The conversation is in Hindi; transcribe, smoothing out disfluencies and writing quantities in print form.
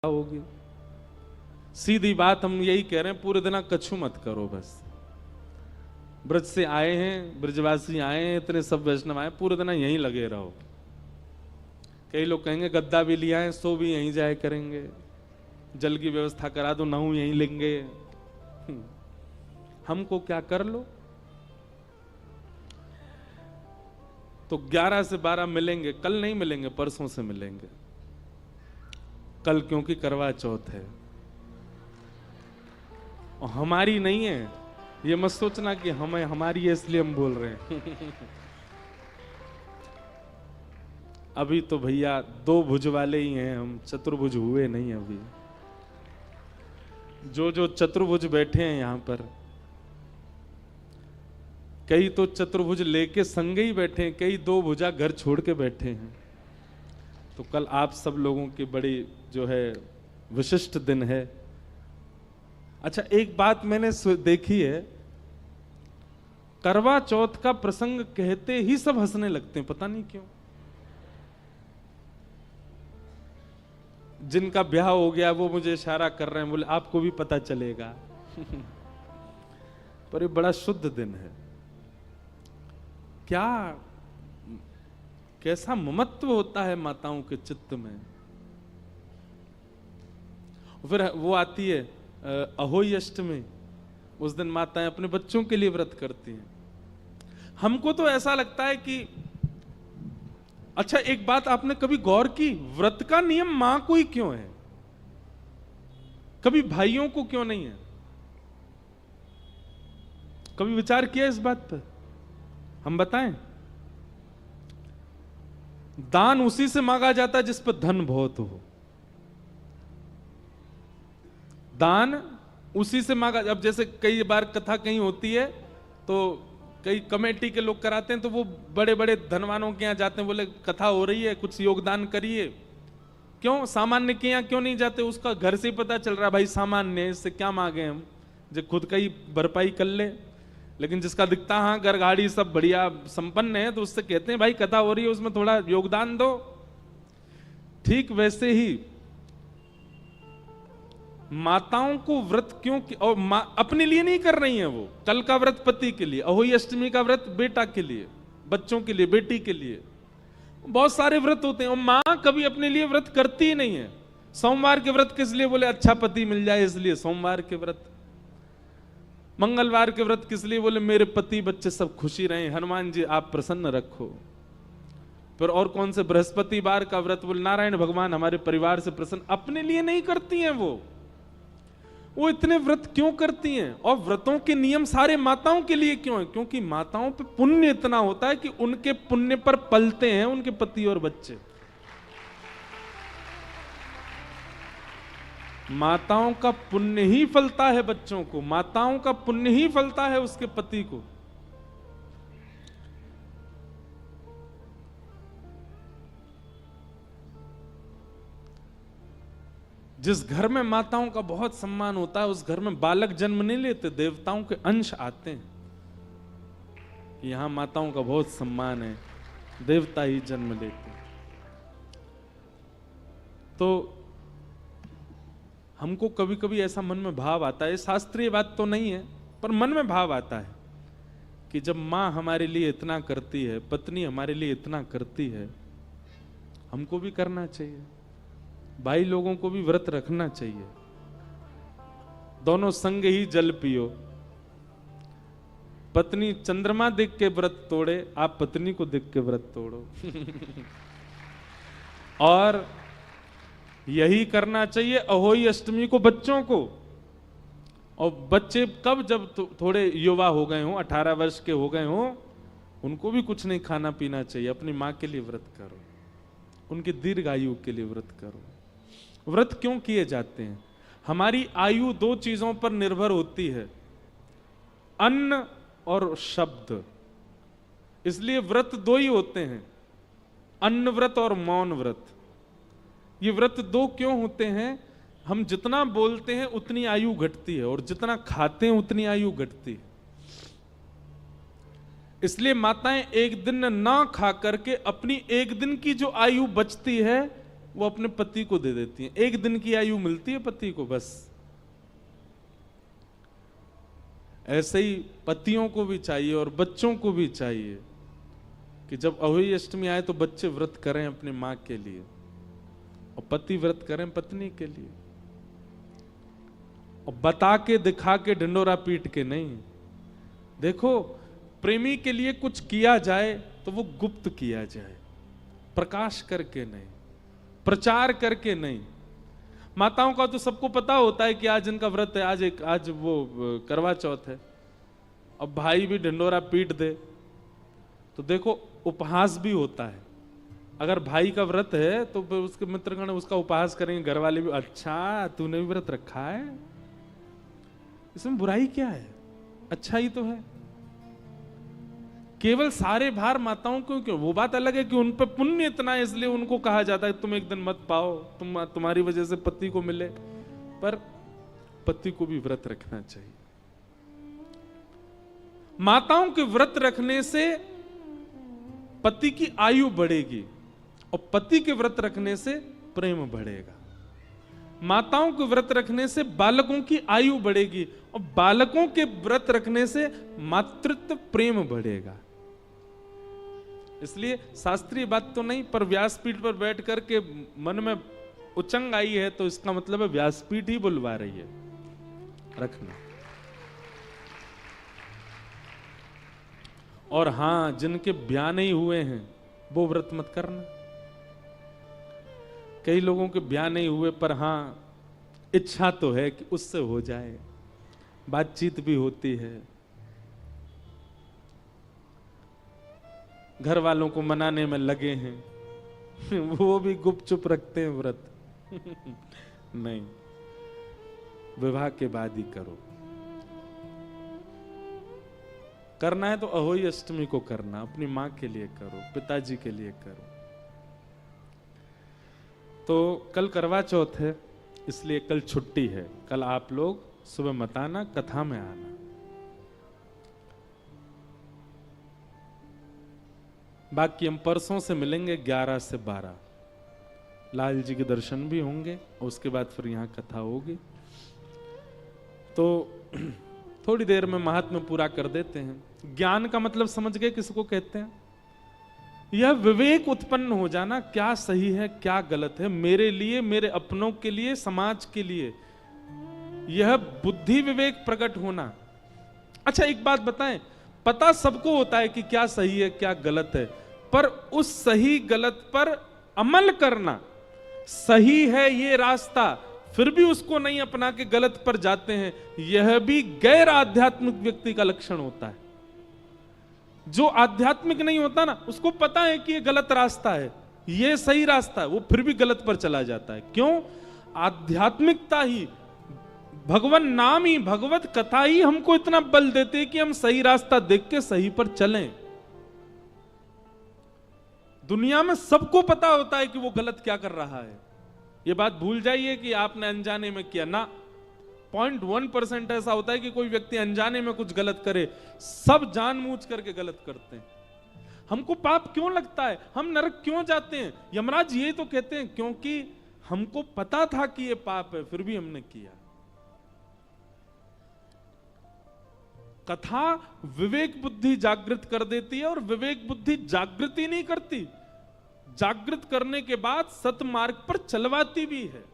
होगी। सीधी बात हम यही कह रहे हैं, पूरे दिन कछु मत करो बस। ब्रज से आए हैं, ब्रजवासी आए हैं, इतने सब वैष्णव आए, पूरे दिन यहीं लगे रहो। कई लोग कहेंगे गद्दा भी लिया है, सो भी यहीं जाए करेंगे, जल की व्यवस्था करा दो, नहू यहीं लेंगे। हमको क्या कर लो। तो 11 से 12 मिलेंगे, कल नहीं मिलेंगे, परसों से मिलेंगे। कल क्योंकि करवा चौथ है और हमारी नहीं है, ये मत सोचना कि हमें हमारी है इसलिए हम बोल रहे हैं। अभी तो भैया 2 भुज वाले ही हैं हम, चतुर्भुज हुए नहीं अभी। जो चतुर्भुज बैठे हैं यहां पर, कई तो चतुर्भुज लेके संग ही बैठे हैं, कई 2 भुजा घर छोड़ के बैठे हैं। तो कल आप सब लोगों की बड़ी जो है विशिष्ट दिन है। अच्छा, एक बात मैंने देखी है, करवा चौथ का प्रसंग कहते ही सब हंसने लगते हैं, पता नहीं क्यों। जिनका ब्याह हो गया वो मुझे इशारा कर रहे हैं, बोले आपको भी पता चलेगा। पर ये बड़ा शुद्ध दिन है। क्या कैसा ममत्व होता है माताओं के चित्त में। फिर वो आती है अहोई अष्टमी, उस दिन माताएं अपने बच्चों के लिए व्रत करती हैं। हमको तो ऐसा लगता है कि अच्छा, एक बात आपने कभी गौर की, व्रत का नियम मां को ही क्यों है, कभी भाइयों को क्यों नहीं है? कभी विचार किया इस बात पर? हम बताएं, दान उसी से मांगा जाता है जिस पर धन बहुत हो। दान उसी से मांगा। अब जैसे कई बार कथा कहीं होती है तो कई कमेटी के लोग कराते हैं, तो वो बड़े बड़े धनवानों के यहां जाते हैं, बोले कथा हो रही है कुछ योगदान करिए। क्यों सामान्य के यहां क्यों नहीं जाते? उसका घर से ही पता चल रहा है भाई सामान्य है, इससे क्या मांगे हम, जो खुद का ही भरपाई कर ले। लेकिन जिसका दिखता हाँ घर गाड़ी सब बढ़िया संपन्न है, तो उससे कहते हैं भाई कथा हो रही है उसमें थोड़ा योगदान दो। ठीक वैसे ही माताओं को व्रत क्यों और अपने लिए नहीं कर रही हैं, वो कल का व्रत पति के लिए, अहोई अष्टमी का व्रत बेटा के लिए, बच्चों के लिए, बेटी के लिए, बहुत सारे व्रत होते हैं। और मां कभी अपने लिए व्रत करती ही नहीं है। सोमवार के व्रत किस लिए? बोले अच्छा पति मिल जाए इसलिए सोमवार के व्रत। मंगलवार के व्रत किस लिए? बोले मेरे पति बच्चे सब खुशी रहे, हनुमान जी आप प्रसन्न रखो। फिर और कौन से? बृहस्पतिवार का व्रत, बोले नारायण भगवान हमारे परिवार से प्रसन्न। अपने लिए नहीं करती हैं वो इतने व्रत क्यों करती हैं? और व्रतों के नियम सारे माताओं के लिए क्यों है? क्योंकि माताओं पे पुण्य इतना होता है कि उनके पुण्य पर पलते हैं उनके पति और बच्चे। माताओं का पुण्य ही फलता है बच्चों को, माताओं का पुण्य ही फलता है उसके पति को। जिस घर में माताओं का बहुत सम्मान होता है, उस घर में बालक जन्म नहीं लेते, देवताओं के अंश आते हैं। कि यहां माताओं का बहुत सम्मान है, देवता ही जन्म लेते हैं। तो हमको कभी कभी ऐसा मन में भाव आता है, शास्त्रीय बात तो नहीं है पर मन में भाव आता है कि जब मां हमारे लिए इतना करती है, पत्नी हमारे लिए इतना करती है, हमको भी करना चाहिए। भाई लोगों को भी व्रत रखना चाहिए। दोनों संग ही जल पियो। पत्नी चंद्रमा देख के व्रत तोड़े, आप पत्नी को देख के व्रत तोड़ो। और यही करना चाहिए अहोई अष्टमी को बच्चों को। और बच्चे कब? जब थोड़े युवा हो गए हों, 18 वर्ष के हो गए हों, उनको भी कुछ नहीं खाना पीना चाहिए। अपनी मां के लिए व्रत करो, उनकी दीर्घायु के लिए व्रत करो। व्रत क्यों किए जाते हैं? हमारी आयु 2 चीजों पर निर्भर होती है, अन्न और शब्द। इसलिए व्रत 2 ही होते हैं, अन्न व्रत और मौन व्रत। ये व्रत 2 क्यों होते हैं? हम जितना बोलते हैं उतनी आयु घटती है, और जितना खाते हैं उतनी आयु घटती है। इसलिए माताएं एक दिन ना खा करके अपनी एक दिन की जो आयु बचती है वो अपने पति को दे देती हैं। 1 दिन की आयु मिलती है पति को बस। ऐसे ही पतियों को भी चाहिए और बच्चों को भी चाहिए कि जब अहोई अष्टमी आए तो बच्चे व्रत करें अपनी मां के लिए और पति व्रत करें पत्नी के लिए, और बता के दिखा के ढिंडोरा पीट के नहीं। देखो, प्रेमी के लिए कुछ किया जाए तो वो गुप्त किया जाए, प्रकाश करके नहीं, प्रचार करके नहीं। माताओं का तो सबको पता होता है कि आज इनका व्रत है, आज वो करवा चौथ है। अब भाई भी ढिंडोरा पीट दे तो देखो उपहास भी होता है। अगर भाई का व्रत है तो फिर उसके मित्रगण उसका उपहास करेंगे, घर वाले भी, अच्छा तूने भी व्रत रखा है, इसमें बुराई क्या है, अच्छा ही तो है। केवल सारे भार माताओं को क्यों? वो बात अलग है कि उन पर पुण्य इतना है इसलिए उनको कहा जाता है तुम एक दिन मत पाओ, तुम्हारी वजह से पति को मिले, पर पति को भी व्रत रखना चाहिए। माताओं के व्रत रखने से पति की आयु बढ़ेगी और पति के व्रत रखने से प्रेम बढ़ेगा। माताओं के व्रत रखने से बालकों की आयु बढ़ेगी और बालकों के व्रत रखने से मातृत्व प्रेम बढ़ेगा। इसलिए शास्त्रीय बात तो नहीं, पर व्यासपीठ पर बैठ करके मन में उचंग आई है तो इसका मतलब है व्यासपीठ ही बुलवा रही है, रखना। और हां, जिनके ब्याह नहीं हुए हैं वो व्रत मत करना। कई लोगों के ब्याह नहीं हुए पर हां इच्छा तो है कि उससे हो जाए, बातचीत भी होती है, घर वालों को मनाने में लगे हैं वो भी गुपचुप रखते हैं व्रत नहीं, विवाह के बाद ही करो। करना है तो अहोई अष्टमी को करना, अपनी मां के लिए करो, पिताजी के लिए करो। तो कल करवा चौथ है इसलिए कल छुट्टी है। कल आप लोग सुबह मत आना, कथा में आना। बाकी हम परसों से मिलेंगे 11 से 12। लाल जी के दर्शन भी होंगे और उसके बाद फिर यहां कथा होगी। तो थोड़ी देर में महात्म्य पूरा कर देते हैं। ज्ञान का मतलब समझ गए किसको कहते हैं? यह विवेक उत्पन्न हो जाना, क्या सही है क्या गलत है, मेरे लिए, मेरे अपनों के लिए, समाज के लिए, यह बुद्धि विवेक प्रकट होना। अच्छा एक बात बताएं, पता सबको होता है कि क्या सही है क्या गलत है, पर उस सही गलत पर अमल करना, सही है ये रास्ता फिर भी उसको नहीं अपना के गलत पर जाते हैं, यह भी गैर आध्यात्मिक व्यक्ति का लक्षण होता है। जो आध्यात्मिक नहीं होता ना, उसको पता है कि ये गलत रास्ता है, ये सही रास्ता है, वो फिर भी गलत पर चला जाता है। क्यों? आध्यात्मिकता ही, भगवान नाम ही, भगवत कथा ही हमको इतना बल देते हैं कि हम सही रास्ता देख के सही पर चलें। दुनिया में सबको पता होता है कि वो गलत क्या कर रहा है। ये बात भूल जाइए कि आपने अनजाने में किया ना। 0.1% ऐसा होता है कि कोई व्यक्ति अनजाने में कुछ गलत करे, सब जानबूझ करके गलत करते हैं। हमको पाप क्यों लगता है, हम नरक क्यों जाते हैं? यमराज ये तो कहते हैं क्योंकि हमको पता था कि ये पाप है फिर भी हमने किया। कथा विवेक बुद्धि जागृत कर देती है और विवेक बुद्धि जागृति नहीं करती, जागृत करने के बाद सतमार्ग पर चलवाती भी है।